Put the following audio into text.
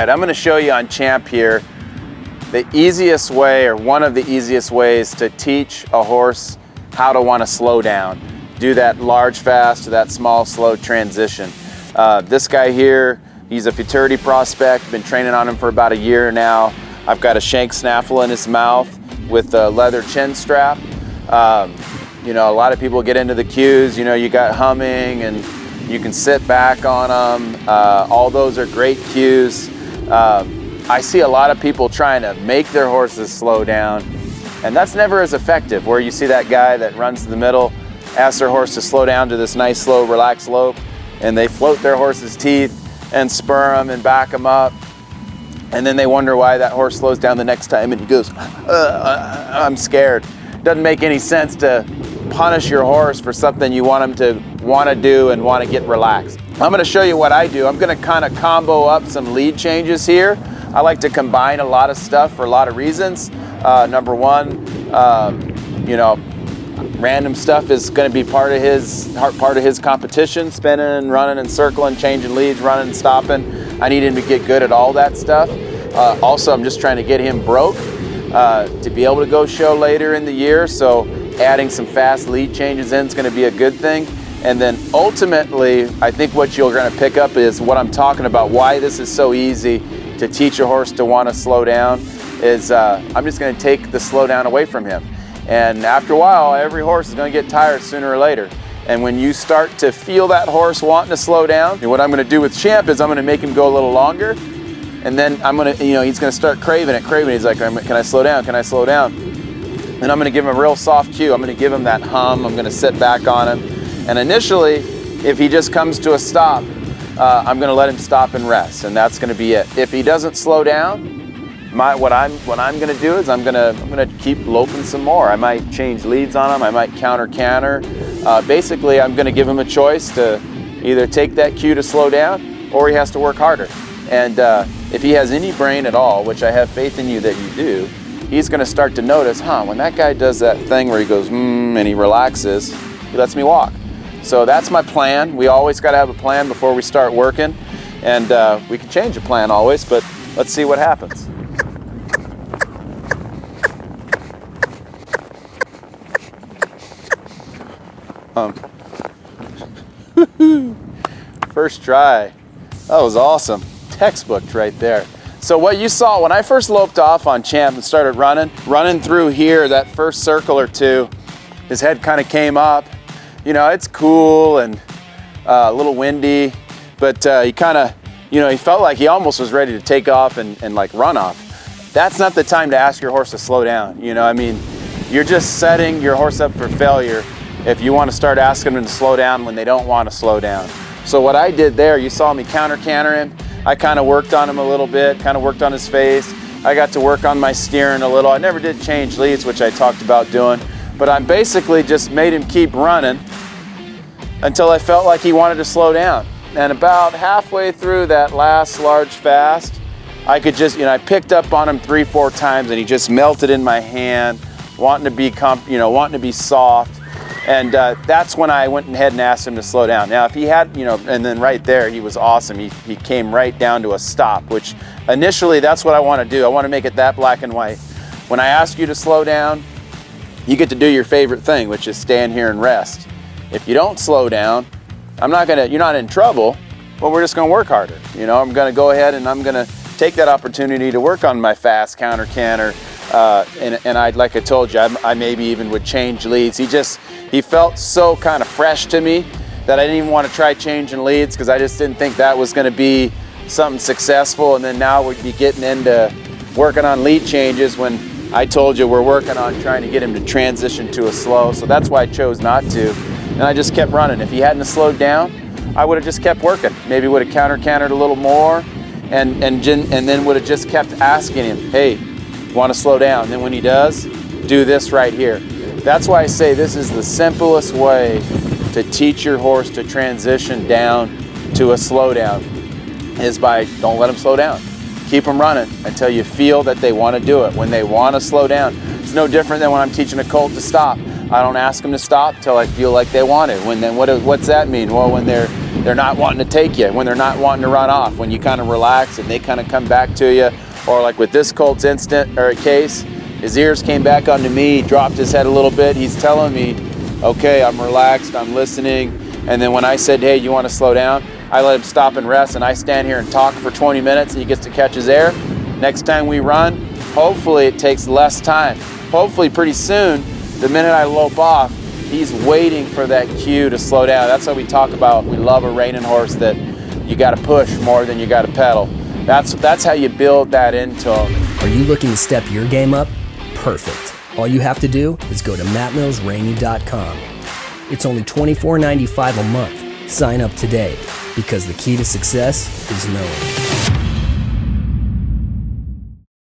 right, I'm going to show you on Champ here the easiest way, or one of the easiest ways, to teach a horse how to want to slow down. Do that large fast to that small slow transition. This guy here, he's a futurity prospect. Been training on him for about a year now. I've got a shank snaffle in his mouth with a leather chin strap. You know, a lot of people get into the cues. You know, you got humming and you can sit back on them. All those are great cues. I see a lot of people trying to make their horses slow down, and that's never as effective, where you see that guy that runs to the middle, asks their horse to slow down to this nice, slow, relaxed lope, and they float their horse's teeth and spur them and back them up, and then they wonder why that horse slows down the next time, and he goes, I'm scared. Doesn't make any sense to punish your horse for something you want him to want to do and want to get relaxed. I'm going to show you what I do. I'm going to kind of combo up some lead changes here. I like to combine a lot of stuff for a lot of reasons. Number one, you know, random stuff is going to be part of his competition, spinning, running and circling, changing leads, running and stopping. I need him to get good at all that stuff. Also, I'm just trying to get him broke to be able to go show later in the year. So adding some fast lead changes in is going to be a good thing. And then ultimately, I think what you're going to pick up is what I'm talking about, why this is so easy to teach a horse to want to slow down, is I'm just going to take the slow down away from him. And after a while, every horse is going to get tired sooner or later. And when you start to feel that horse wanting to slow down, what I'm going to do with Champ is I'm going to make him go a little longer. And then I'm going to, you know, he's going to start craving it. He's like, can I slow down? Can I slow down? And I'm going to give him a real soft cue. I'm going to give him that hum. I'm going to sit back on him. And initially, if he just comes to a stop, I'm going to let him stop and rest, and that's going to be it. If he doesn't slow down, what I'm going to do is I'm going to keep loping some more. I might change leads on him. I might counter. Basically, I'm going to give him a choice to either take that cue to slow down, or he has to work harder. And if he has any brain at all, which I have faith in you that you do, he's going to start to notice, when that guy does that thing where he goes, and he relaxes, he lets me walk. So that's my plan. We always got to have a plan before we start working, and we can change the plan always, but let's see what happens. First try. That was awesome. Textbooked right there. So what you saw when I first loped off on Champ and started running through here, that first circle or two, his head kind of came up. You know, it's cool and a little windy, but he kind of, you know, he felt like he almost was ready to take off and like run off. That's not the time to ask your horse to slow down. You know, I mean, you're just setting your horse up for failure if you want to start asking them to slow down when they don't want to slow down. So what I did there, you saw me counter him. I kind of worked on him a little bit, kind of worked on his face. I got to work on my steering a little. I never did change leads, which I talked about doing. But I basically just made him keep running until I felt like he wanted to slow down. And about halfway through that last large fast, I could just, you know, I picked up on him 3-4 times and he just melted in my hand, wanting to be, wanting to be soft. And that's when I went ahead and asked him to slow down. Now, if he had, you know, and then right there, he was awesome. He came right down to a stop, which initially that's what I want to do. I want to make it that black and white. When I ask you to slow down, you get to do your favorite thing, which is stand here and rest. If you don't slow down, you're not in trouble, but we're just going to work harder. You know, I'm going to go ahead and I'm going to take that opportunity to work on my fast counter. And like I told you, I maybe even would change leads. He felt so kind of fresh to me that I didn't even want to try changing leads, because I just didn't think that was going to be something successful. And then now we'd be getting into working on lead changes when I told you we're working on trying to get him to transition to a slow. So that's why I chose not to. And I just kept running. If he hadn't slowed down, I would have just kept working. Maybe would have countered a little more, and then would have just kept asking him, hey, want to slow down? And then when he does, do this right here. That's why I say this is the simplest way to teach your horse to transition down to a slow down, is by don't let them slow down. Keep them running until you feel that they want to do it. When they want to slow down, it's no different than when I'm teaching a colt to stop. I don't ask them to stop till I feel like they want it. What's that mean? Well, when they're not wanting to take you, when they're not wanting to run off, when you kind of relax and they kind of come back to you, or like with this colt's case, his ears came back onto me, he dropped his head a little bit. He's telling me, okay, I'm relaxed, I'm listening. And then when I said, hey, you want to slow down? I let him stop and rest, and I stand here and talk for 20 minutes, and he gets to catch his air. Next time we run, hopefully it takes less time. Hopefully pretty soon, the minute I lope off, he's waiting for that cue to slow down. That's what we talk about. We love a reining horse, that you got to push more than you got to pedal. That's how you build that into him. Are you looking to step your game up? Perfect. All you have to do is go to mattmillsreining.com. It's only $24.95 a month. Sign up today, because the key to success is knowing.